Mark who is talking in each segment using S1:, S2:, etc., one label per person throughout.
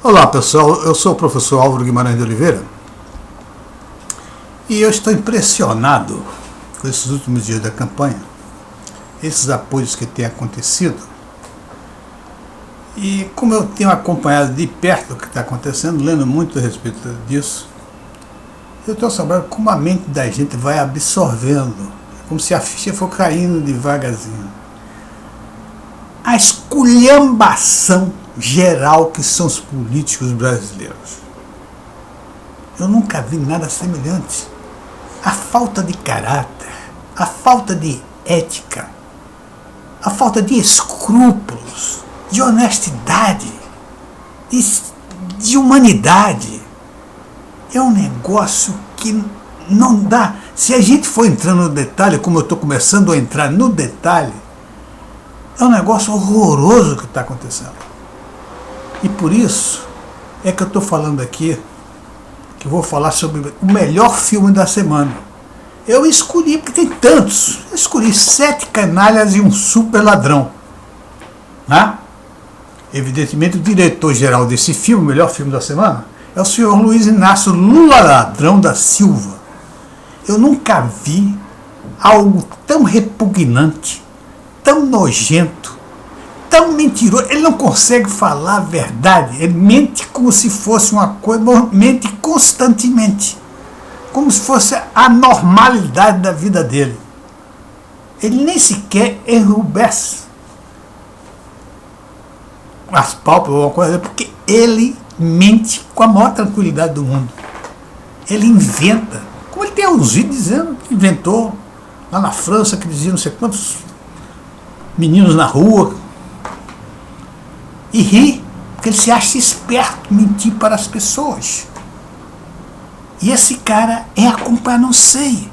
S1: Olá pessoal, eu sou o professor Álvaro Guimarães de Oliveira e eu estou impressionado com esses últimos dias da campanha, esses apoios que têm acontecido, e como eu tenho acompanhado de perto o que está acontecendo, lendo muito a respeito disso, eu estou sabendo como a mente da gente vai absorvendo, como se a ficha for caindo devagarzinho. A esculhambação geral que são os políticos brasileiros. Eu nunca vi nada semelhante. A falta de caráter, a falta de ética, a falta de escrúpulos, de honestidade, de humanidade. É um negócio que não dá. Se a gente for entrando no detalhe, como eu estou começando a entrar no detalhe, é um negócio horroroso que está acontecendo. E por isso é que eu estou falando aqui, que eu vou falar sobre o melhor filme da semana. Eu escolhi, porque tem tantos, eu escolhi 7 canalhas e um super ladrão. Né? Evidentemente o diretor-geral desse filme, o melhor filme da semana, é o senhor Luiz Inácio Lula Ladrão da Silva. Eu nunca vi algo tão repugnante, tão nojento, tão mentiroso. Ele não consegue falar a verdade, ele mente como se fosse uma coisa, mente constantemente, como se fosse a normalidade da vida dele. Ele nem sequer enrubesce as pálpebras ou alguma coisa, porque ele mente com a maior tranquilidade do mundo. Ele inventa, como ele tem uns vídeos dizendo que inventou lá na França, que dizia não sei quantos meninos na rua, e ri, porque ele se acha esperto, mentir para as pessoas. E esse cara é acompanhado, não sei,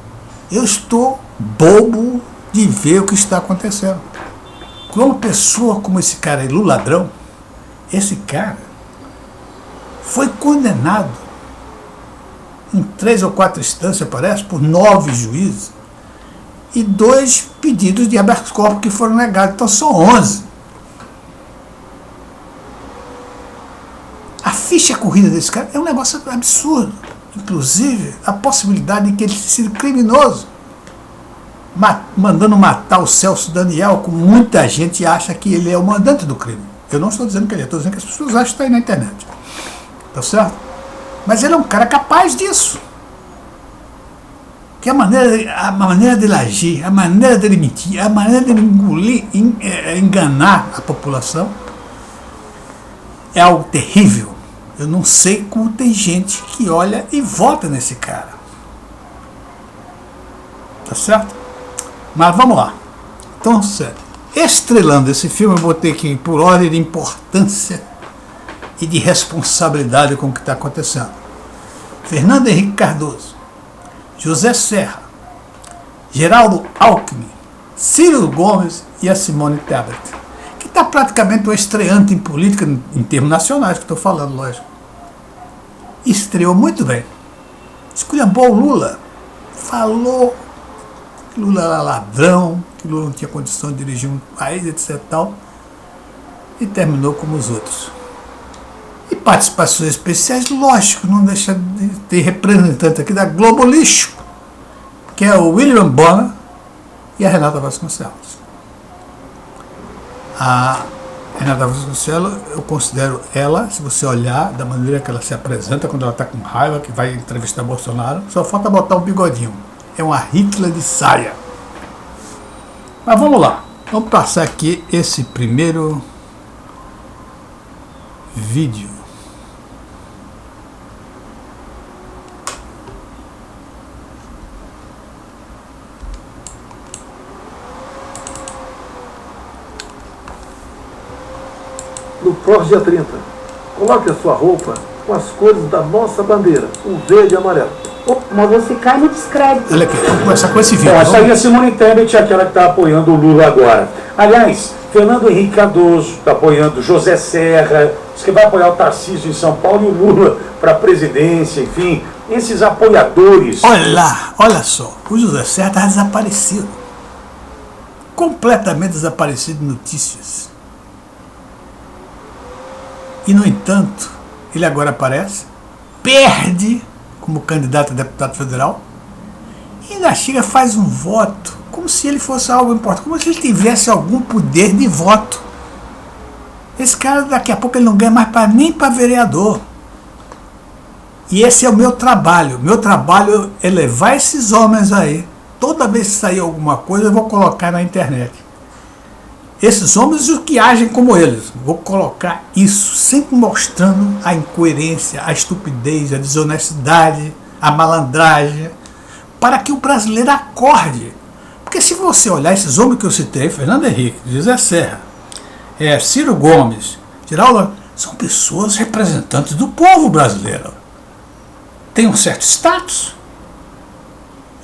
S1: eu estou bobo de ver o que está acontecendo. Com uma pessoa como esse cara aí, Lula Ladrão, esse cara foi condenado em 3 ou 4 instâncias, parece, por 9 juízes, e 2 pedidos de habeas corpus que foram negados, então são 11. A ficha corrida desse cara é um negócio absurdo. Inclusive, a possibilidade de que ele tenha sido criminoso, mandando matar o Celso Daniel, como muita gente acha que ele é o mandante do crime. Eu não estou dizendo que ele é, estou dizendo que as pessoas acham que está aí na internet. Tá certo? Mas ele é um cara capaz disso. Que a maneira dele agir, a maneira dele mentir, a maneira dele engolir, enganar a população é algo terrível. Eu não sei como tem gente que olha e vota nesse cara. Tá certo? Mas vamos lá. Então, sério. Estrelando esse filme, eu botei aqui por ordem de importância e de responsabilidade com o que está acontecendo. Fernando Henrique Cardoso, José Serra, Geraldo Alckmin, Ciro Gomes e a Simone Tebet, que está praticamente uma estreante em política, em termos nacionais, que estou falando, lógico. Estreou muito bem. Esculhambou o Lula, falou que Lula era ladrão, que Lula não tinha condição de dirigir um país, etc. Tal, e terminou como os outros. E participações especiais, lógico, não deixa de ter representante aqui da Globo Lixo, que é o William Bonner e a Renata Vasconcelos. A Renata Vasconcelos, eu considero ela, se você olhar da maneira que ela se apresenta, quando ela está com raiva, que vai entrevistar Bolsonaro, só falta botar um bigodinho. É uma Hitler de saia. Mas vamos lá, vamos passar aqui esse primeiro vídeo.
S2: No próximo dia 30, coloque a sua roupa com as cores da nossa bandeira, o verde e amarelo.
S3: Mas você cai no descrédito.
S1: Olha aqui, vamos começar com esse vídeo.
S4: Essa aí é a Simone Tebet, aquela que está apoiando o Lula agora. Aliás, Fernando Henrique Cardoso está apoiando José Serra, diz que vai apoiar o Tarcísio em São Paulo e o Lula para a presidência, enfim. Esses apoiadores...
S1: Olha só, o José Serra está desaparecido. Completamente desaparecido de notícias. E, no entanto, ele agora aparece, perde como candidato a deputado federal, e ainda chega e faz um voto, como se ele fosse algo importante, como se ele tivesse algum poder de voto. Esse cara, daqui a pouco, ele não ganha mais nem para vereador. E esse é o meu trabalho. Meu trabalho é levar esses homens aí. Toda vez que sair alguma coisa, eu vou colocar na internet. Esses homens e os que agem como eles. Vou colocar isso, sempre mostrando a incoerência, a estupidez, a desonestidade, a malandragem, para que o brasileiro acorde. Porque se você olhar esses homens que eu citei, Fernando Henrique, José Serra, Ciro Gomes, Geraldo, são pessoas representantes do povo brasileiro. Tem um certo status.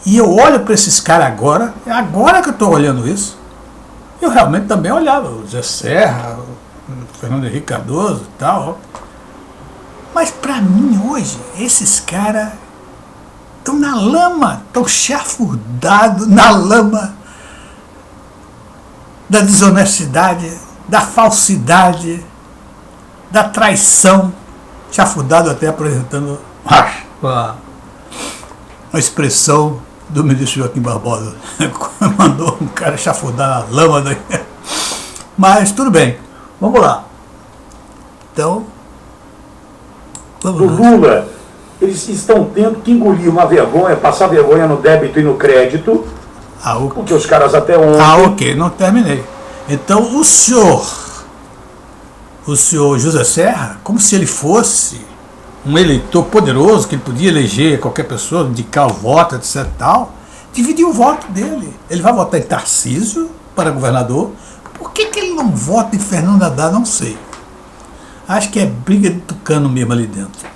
S1: E eu olho para esses caras agora, é agora que eu estou olhando isso. Eu realmente também olhava o José Serra, o Fernando Henrique Cardoso e tal. Mas para mim hoje, esses caras estão na lama, estão chafurdados na lama da desonestidade, da falsidade, da traição, chafurdado até apresentando uma expressão do ministro Joaquim Barbosa, mandou um cara chafurdar na lama daí. Mas tudo bem, vamos lá. Então, vamos lá.
S4: Lula, eles estão tendo que engolir uma vergonha, passar vergonha no débito e no crédito, porque os caras até ontem...
S1: ok, não terminei. Então, o senhor José Serra, como se ele fosse um eleitor poderoso, que ele podia eleger qualquer pessoa, indicar o voto, etc. tal, dividiu o voto dele. Ele vai votar em Tarcísio para governador. Por que ele não vota em Fernando Haddad? Não sei. Acho que é briga de tucano mesmo ali dentro.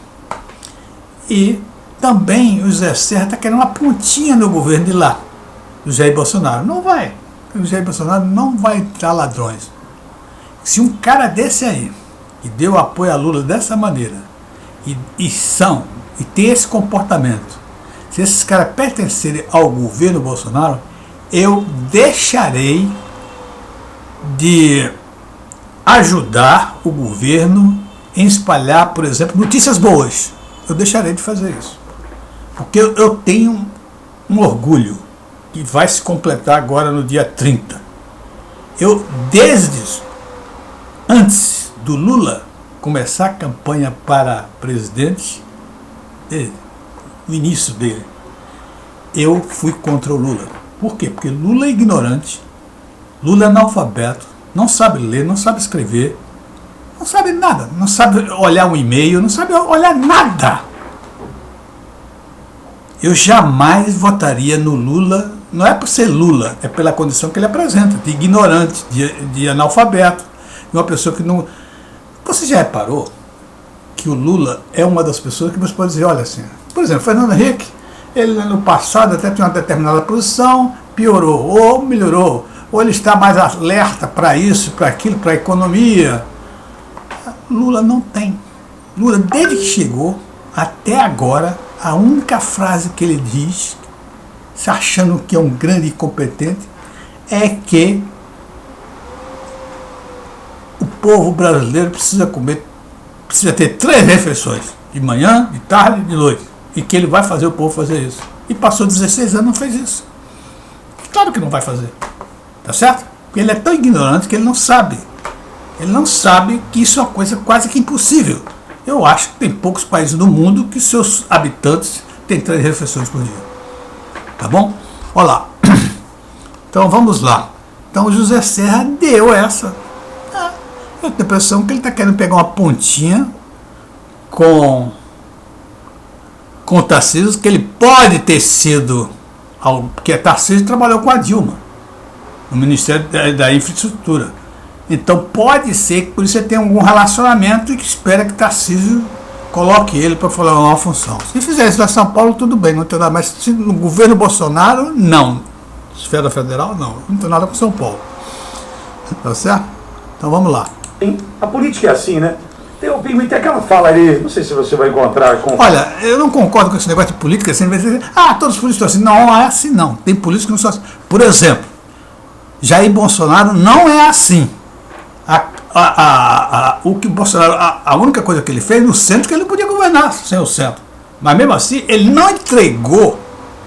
S1: E também o José Serra está querendo uma pontinha no governo de lá, do Jair Bolsonaro. Não vai. O Jair Bolsonaro não vai entrar ladrões. Se um cara desse aí, que deu apoio a Lula dessa maneira, e ter esse comportamento, se esses caras pertencerem ao governo Bolsonaro, eu deixarei de ajudar o governo em espalhar, por exemplo, notícias boas. Eu deixarei de fazer isso. Porque eu tenho um orgulho que vai se completar agora no dia 30. Eu, desde antes do Lula começar a campanha para presidente, no início dele, eu fui contra o Lula. Por quê? Porque Lula é ignorante, Lula é analfabeto, não sabe ler, não sabe escrever, não sabe nada, não sabe olhar um e-mail, não sabe olhar nada. Eu jamais votaria no Lula, não é por ser Lula, é pela condição que ele apresenta, de ignorante, de analfabeto, de uma pessoa que não... Você já reparou que o Lula é uma das pessoas que você pode dizer, olha assim, por exemplo, Fernando Henrique, ele no passado até tinha uma determinada posição, piorou, ou melhorou, ou ele está mais alerta para isso, para aquilo, para a economia. Lula não tem. Lula, desde que chegou até agora, a única frase que ele diz, se achando que é um grande incompetente, é que o povo brasileiro precisa comer, precisa ter 3 refeições, de manhã, de tarde e de noite, e que ele vai fazer o povo fazer isso. E passou 16 anos e não fez isso. Claro que não vai fazer, tá certo? Porque ele é tão ignorante que ele não sabe. Ele não sabe que isso é uma coisa quase que impossível. Eu acho que tem poucos países no mundo que seus habitantes têm 3 refeições por dia. Tá bom? Olha lá. Então vamos lá. Então o José Serra deu essa. Eu tenho a impressão que ele está querendo pegar uma pontinha com o Tarcísio, que ele pode ter sido, porque Tarcísio trabalhou com a Dilma no Ministério da Infraestrutura. Então pode ser que por isso ele tenha algum relacionamento e que espera que Tarcísio coloque ele para falar uma função. Se fizer isso na São Paulo, tudo bem, não tem nada, mas se no governo Bolsonaro, não. Esfera federal, não tem nada com São Paulo. Tá certo? Então vamos lá.
S4: A política é assim, né? Tem aquela fala ali, não sei se você vai encontrar com...
S1: Olha, eu não concordo com esse negócio de política, assim, todos os políticos são assim. Não é assim, não. Tem políticos que não são assim. Por exemplo, Jair Bolsonaro não é assim. o que o Bolsonaro, a única coisa que ele fez no centro, que ele não podia governar sem o centro. Mas mesmo assim, ele não entregou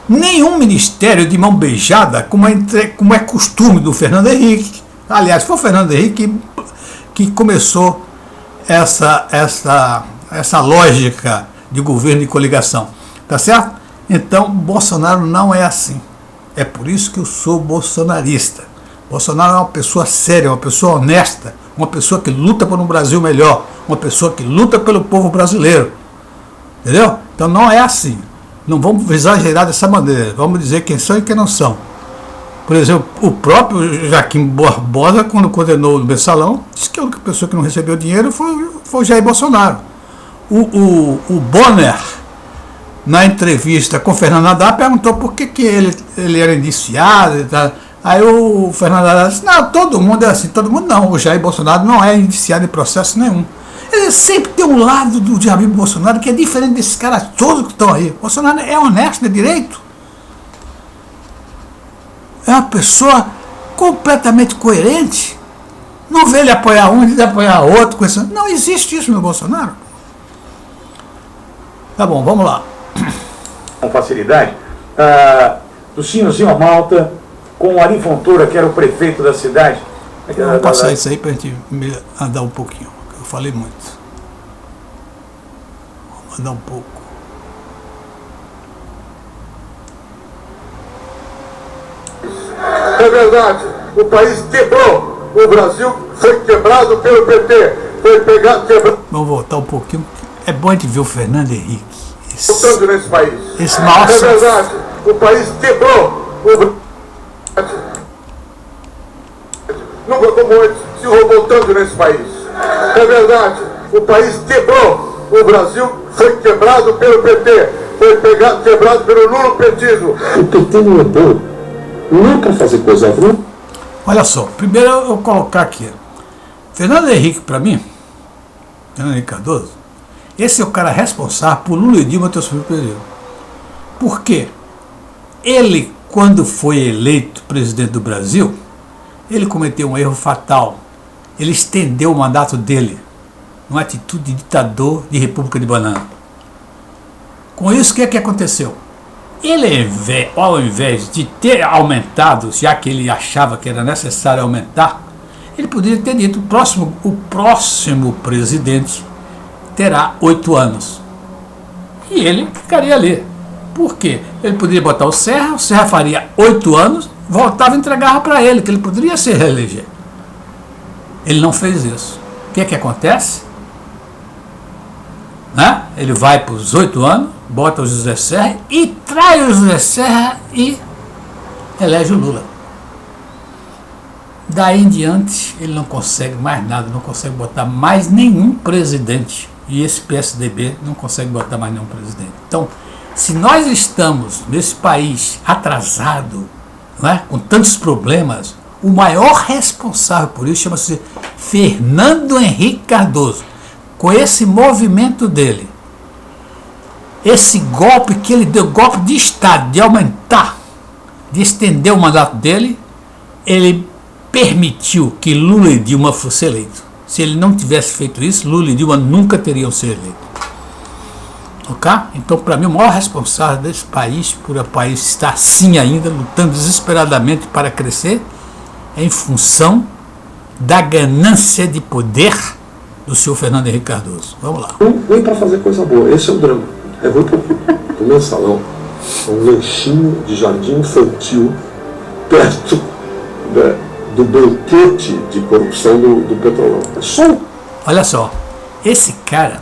S1: nenhum ministério de mão beijada, como é costume do Fernando Henrique. Aliás, foi o Fernando Henrique que começou essa lógica de governo de coligação. Tá certo? Então, Bolsonaro não é assim. É por isso que eu sou bolsonarista. Bolsonaro é uma pessoa séria, uma pessoa honesta, uma pessoa que luta por um Brasil melhor, uma pessoa que luta pelo povo brasileiro. Entendeu? Então não é assim. Não vamos exagerar dessa maneira. Vamos dizer quem são e quem não são. Por exemplo, o próprio Joaquim Barbosa, quando condenou o Mensalão, disse que a única pessoa que não recebeu dinheiro foi o Jair Bolsonaro. O Bonner, na entrevista com o Fernando Haddad, perguntou por que ele era indiciado e tal. Aí o Fernando Haddad disse, não, todo mundo é assim, todo mundo não. O Jair Bolsonaro não é indiciado em processo nenhum. Ele sempre tem um lado do Jair Bolsonaro que é diferente desses caras todos que estão aí. Bolsonaro é honesto, é direito. É uma pessoa completamente coerente. Não vê ele apoiar um e ele apoiar outro. Não existe isso no Bolsonaro. Tá bom, vamos lá.
S4: Com facilidade, do Sinhozinho a Malta, com o Ari Fontoura, que era o prefeito da cidade.
S1: Vamos passar isso aí para a gente andar um pouquinho. Eu falei muito. Vamos andar um pouco.
S2: É verdade, o país quebrou. O Brasil foi quebrado pelo PT. Foi quebrado.
S1: Vamos voltar um pouquinho. É bom a gente ver o Fernando Henrique.
S2: Voltando nesse país.
S1: Esse maior...
S2: É verdade, o país quebrou. Nunca como antes se roubou tanto nesse país. É verdade, o país quebrou. O Brasil foi quebrado pelo PT. Foi quebrado pelo lulopetismo.
S5: O PT não é bom. Não quer fazer coisa ruim.
S1: Olha só, primeiro eu vou colocar aqui. Fernando Henrique, para mim, Fernando Henrique Cardoso, esse é o cara responsável por Lula e Dilma ter subido o período. Por quê? Ele, quando foi eleito presidente do Brasil, ele cometeu um erro fatal. Ele estendeu o mandato dele numa atitude de ditador de República de Banana. Com isso, o que é que aconteceu? Ele, ao invés de ter aumentado, já que ele achava que era necessário aumentar, ele poderia ter dito, o próximo presidente terá 8 anos. E ele ficaria ali. Por quê? Ele poderia botar o Serra faria 8 anos, voltava e entregava para ele, que ele poderia se reeleger. Ele não fez isso. O que é que acontece? Né? Ele vai para os 8 anos, bota o José Serra e trai o José Serra e elege o Lula. Daí em diante, ele não consegue mais nada, não consegue botar mais nenhum presidente. E esse PSDB não consegue botar mais nenhum presidente. Então, se nós estamos nesse país atrasado, não é? Com tantos problemas, o maior responsável por isso chama-se Fernando Henrique Cardoso. Com esse movimento dele, esse golpe que ele deu, golpe de Estado, de aumentar, de estender o mandato dele, ele permitiu que Lula e Dilma fossem eleitos. Se ele não tivesse feito isso, Lula e Dilma nunca teriam sido eleitos. Ok? Então, para mim, o maior responsável desse país, por o país estar assim ainda, lutando desesperadamente para crescer, é em função da ganância de poder do senhor Fernando Henrique Cardoso. Vamos lá.
S5: Nem para fazer coisa boa. Esse é o drama. É ruim pro Mensalão. É um lanchinho de jardim infantil perto do banquete de corrupção do Petrolão. É só.
S1: Olha só, esse cara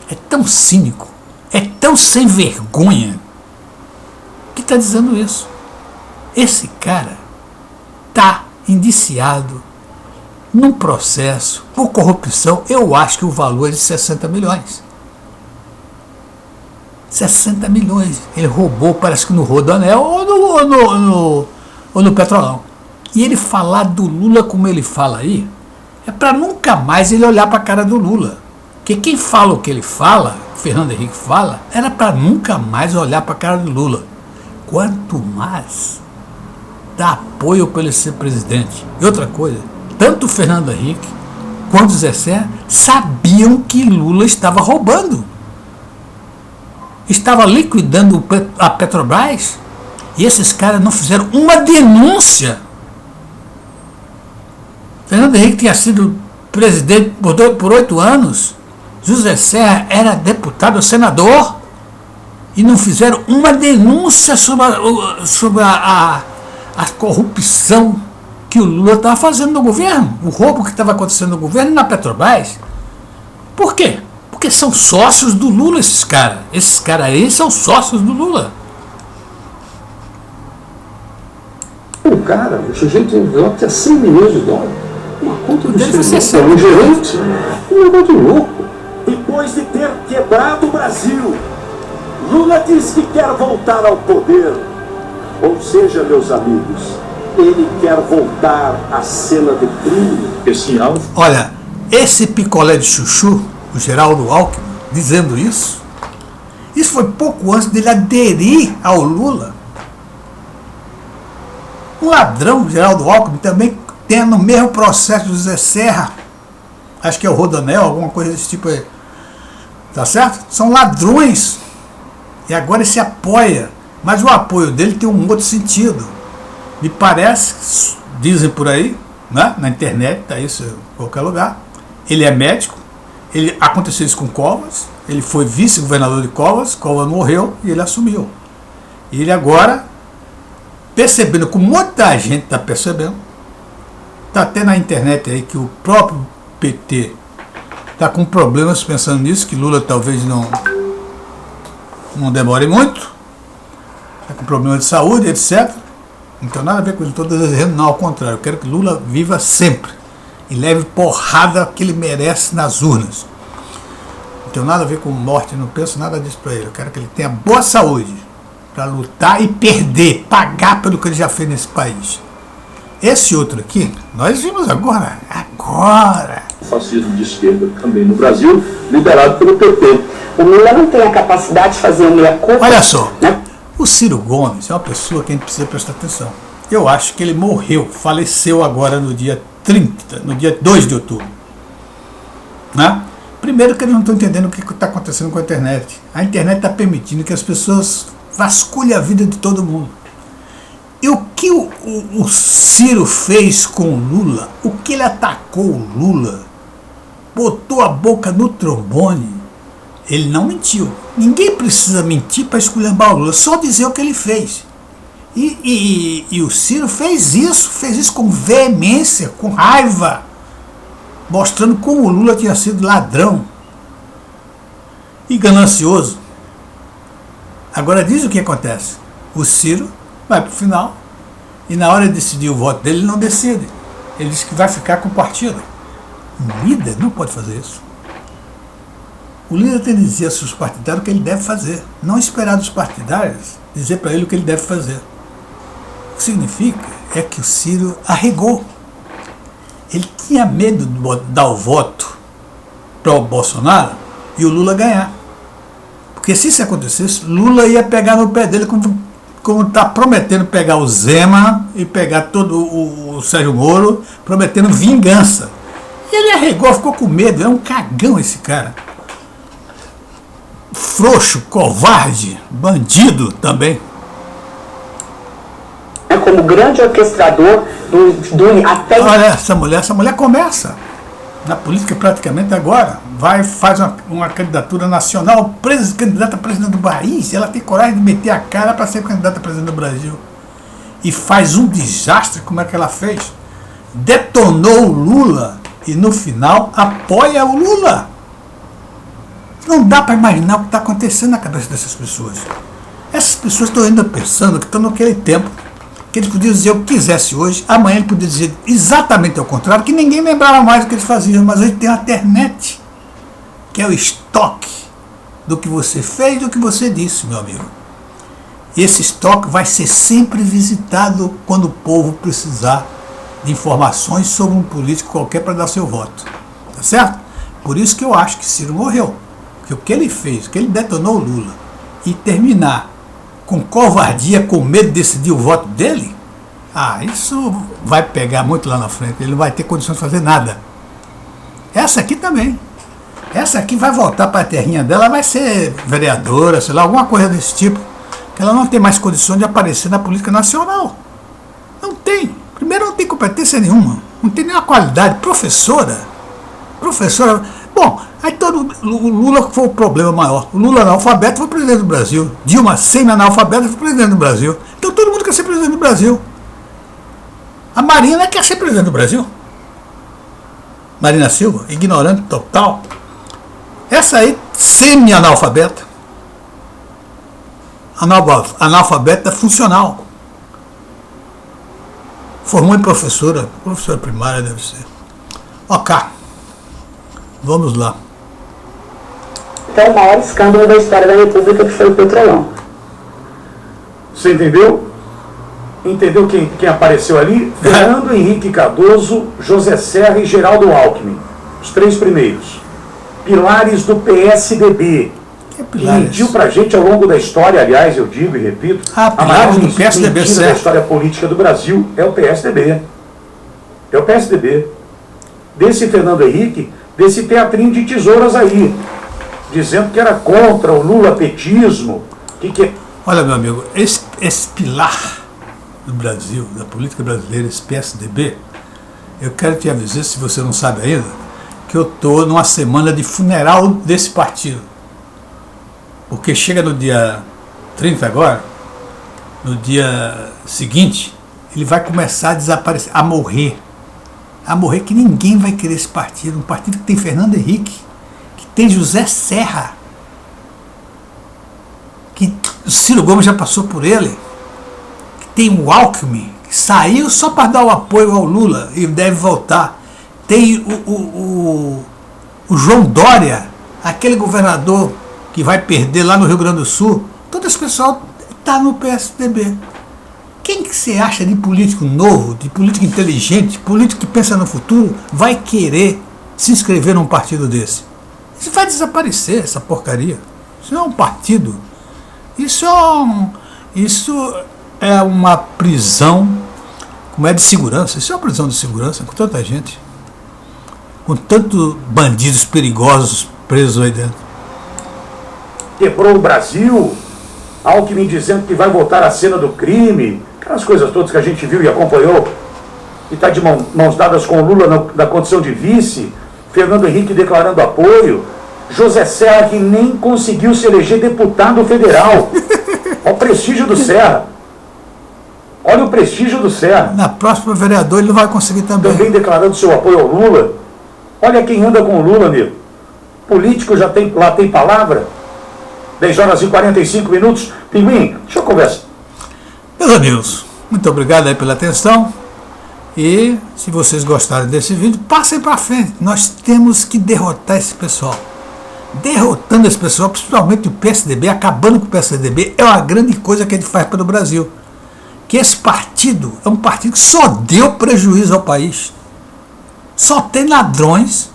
S1: é tão cínico, é tão sem vergonha, que está dizendo isso. Esse cara está indiciado num processo por corrupção. Eu acho que o valor é de 60 milhões. 60 milhões. Ele roubou, parece que no Rodoanel ou no Petrolão. E ele falar do Lula como ele fala aí, é para nunca mais ele olhar para a cara do Lula. Porque quem fala o que ele fala, Fernando Henrique fala, era para nunca mais olhar para a cara do Lula. Quanto mais dá apoio para ele ser presidente. E outra coisa, tanto o Fernando Henrique quanto José Serra sabiam que Lula estava roubando. Estava liquidando a Petrobras. E esses caras não fizeram uma denúncia. Fernando Henrique tinha sido presidente por 8 anos. José Serra era deputado, senador. E não fizeram uma denúncia sobre a corrupção que o Lula estava fazendo no governo. O roubo que estava acontecendo no governo e na Petrobras. Por quê? Porque são sócios do Lula esses caras. Esses caras aí são sócios do Lula.
S5: O cara, o sujeito envelope tinha 100 milhões de dólares. Uma conta de
S1: Deve ser
S5: é um gerente. Um negócio de louco.
S6: Depois de ter quebrado o Brasil, Lula diz que quer voltar ao poder. Ou seja, meus amigos, ele quer voltar à cena do crime.
S4: Esse alvo.
S1: Olha, esse picolé de chuchu, o Geraldo Alckmin, dizendo isso foi pouco antes dele aderir ao Lula. Um ladrão, Geraldo Alckmin, também tem no mesmo processo do José Serra, acho que é o Rodanel, alguma coisa desse tipo aí, tá certo? São ladrões, e agora ele se apoia, mas o apoio dele tem um outro sentido. Me parece, dizem por aí, né, na internet, tá isso em qualquer lugar, ele é médico, aconteceu isso com Covas, ele foi vice-governador de Covas morreu e ele assumiu. E ele agora, percebendo como muita gente está percebendo, está até na internet aí que o próprio PT está com problemas pensando nisso, que Lula talvez não demore muito, está com problema de saúde, etc. Não tem nada a ver com isso, não estou desejando, não, ao contrário, eu quero que Lula viva sempre e leve porrada que ele merece nas urnas. Não tem nada a ver com morte, não penso nada disso para ele, eu quero que ele tenha boa saúde para lutar e perder, pagar pelo que ele já fez nesse país. Esse outro aqui, nós vimos agora.
S6: Fascismo de esquerda também no Brasil, liderado pelo PT.
S3: O Lula não tem a capacidade de fazer uma meia-culpa.
S1: Olha só, o Ciro Gomes é uma pessoa que a gente precisa prestar atenção. Eu acho que ele morreu, faleceu agora no dia 30, no dia 2 de outubro. Né? Primeiro que eles não estão entendendo o que está acontecendo com a internet. A internet está permitindo que as pessoas vasculhem a vida de todo mundo. E o que o Ciro fez com o Lula, o que ele atacou o Lula, botou a boca no trombone, ele não mentiu. Ninguém precisa mentir para esculhambar o Lula, só dizer o que ele fez. E o Ciro fez isso com veemência, com raiva, mostrando como o Lula tinha sido ladrão e ganancioso. Agora diz o que acontece. O Ciro vai para o final e na hora de decidir o voto dele, ele não decide. Ele diz que vai ficar com o partido. O líder não pode fazer isso. O líder tem que dizer aos seus partidários o que ele deve fazer, não esperar dos partidários dizer para ele o que ele deve fazer. O que significa é que o Ciro arregou. Ele tinha medo de dar o voto para o Bolsonaro e o Lula ganhar. Porque se isso acontecesse, Lula ia pegar no pé dele, como está prometendo pegar o Zema e pegar todo o Sérgio Moro, prometendo vingança. E ele arregou, ficou com medo, é um cagão esse cara. Frouxo, covarde, bandido também.
S3: É como grande orquestrador do até...
S1: Olha, essa mulher começa na política praticamente agora. Faz uma candidatura nacional, candidata a presidente do país. Ela tem coragem de meter a cara para ser candidata a presidente do Brasil. E faz um desastre, como é que ela fez? Detonou o Lula e no final apoia o Lula. Não dá para imaginar o que está acontecendo na cabeça dessas pessoas. Essas pessoas estão ainda pensando que estão naquele tempo que eles podiam dizer o que quisesse hoje, amanhã ele podia dizer exatamente ao contrário, que ninguém lembrava mais do que eles faziam, mas hoje tem a internet, que é o estoque do que você fez e do que você disse, meu amigo. E esse estoque vai ser sempre visitado quando o povo precisar de informações sobre um político qualquer para dar seu voto. Tá certo? Por isso que eu acho que Ciro morreu. Porque o que ele fez, o que ele detonou o Lula, e terminar com covardia, com medo de decidir o voto dele, isso vai pegar muito lá na frente. Ele não vai ter condições de fazer nada. Essa aqui também. Essa aqui vai voltar para a terrinha dela, vai ser vereadora, sei lá, alguma coisa desse tipo. Que ela não tem mais condições de aparecer na política nacional. Não tem. Primeiro, não tem competência nenhuma. Não tem nenhuma qualidade. Professora. Bom, aí o Lula foi o problema maior. O Lula analfabeto foi presidente do Brasil. Dilma semi-analfabeta foi presidente do Brasil. Então todo mundo quer ser presidente do Brasil. A Marina quer ser presidente do Brasil. Marina Silva, ignorante total. Essa aí, semi-analfabeta. Analfabeta funcional. Formou em professora primária deve ser. Ok. Vamos lá.
S3: Então, o maior escândalo da história da República, que foi o Petrolão.
S4: Você entendeu? Entendeu quem apareceu ali? Fernando Henrique Cardoso, José Serra e Geraldo Alckmin. Os três primeiros. Pilares do PSDB. Que mentiu pra gente ao longo da história, aliás, eu digo e repito, a maior mentira da história política do Brasil é o PSDB. É o PSDB. Desse Fernando Henrique, desse teatrinho de tesouras aí, dizendo que era contra o lulapetismo.
S1: Olha, meu amigo, esse pilar do Brasil, da política brasileira, esse PSDB, eu quero te avisar, se você não sabe ainda, que eu estou numa semana de funeral desse partido. Porque chega no dia 30 agora, no dia seguinte, ele vai começar a desaparecer, a morrer, que ninguém vai querer esse partido. Um partido que tem Fernando Henrique, que tem José Serra, que o Ciro Gomes já passou por ele, que tem o Alckmin, que saiu só para dar o apoio ao Lula e deve voltar. Tem o João Dória, aquele governador que vai perder lá no Rio Grande do Sul. Todo esse pessoal está no PSDB. Quem que você acha de político novo, de político inteligente, político que pensa no futuro, vai querer se inscrever num partido desse? Isso vai desaparecer, essa porcaria. Isso não é um partido. Isso é uma prisão, como é de segurança. Isso é uma prisão de segurança com tanta gente. Com tantos bandidos perigosos presos aí dentro.
S4: Quebrou o Brasil, Alckmin dizendo que vai voltar à cena do crime, aquelas coisas todas que a gente viu e acompanhou, e está de mãos dadas com o Lula na condição de vice, Fernando Henrique declarando apoio, José Serra que nem conseguiu se eleger deputado federal. Olha o prestígio do Serra. Olha o prestígio do Serra.
S1: Na próxima vereador ele não vai conseguir também.
S4: Também declarando seu apoio ao Lula. Olha quem anda com o Lula, amigo. Político lá tem palavra. 10 horas e 45 minutos. Pinguim, deixa eu conversar.
S1: Meus amigos, muito obrigado aí pela atenção. E se vocês gostaram desse vídeo, passem para frente. Nós temos que derrotar esse pessoal. Derrotando esse pessoal, principalmente o PSDB, acabando com o PSDB, é uma grande coisa que ele faz pelo Brasil. Que esse partido é um partido que só deu prejuízo ao país. Só tem ladrões,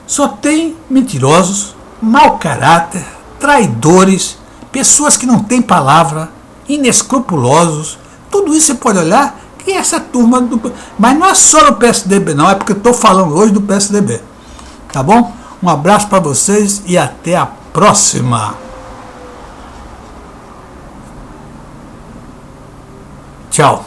S1: só tem mentirosos, mau caráter, traidores, pessoas que não têm palavra, inescrupulosos. Tudo isso você pode olhar que essa turma do... Mas não é só no PSDB não, é porque eu estou falando hoje do PSDB. Tá bom? Um abraço para vocês e até a próxima. Tchau.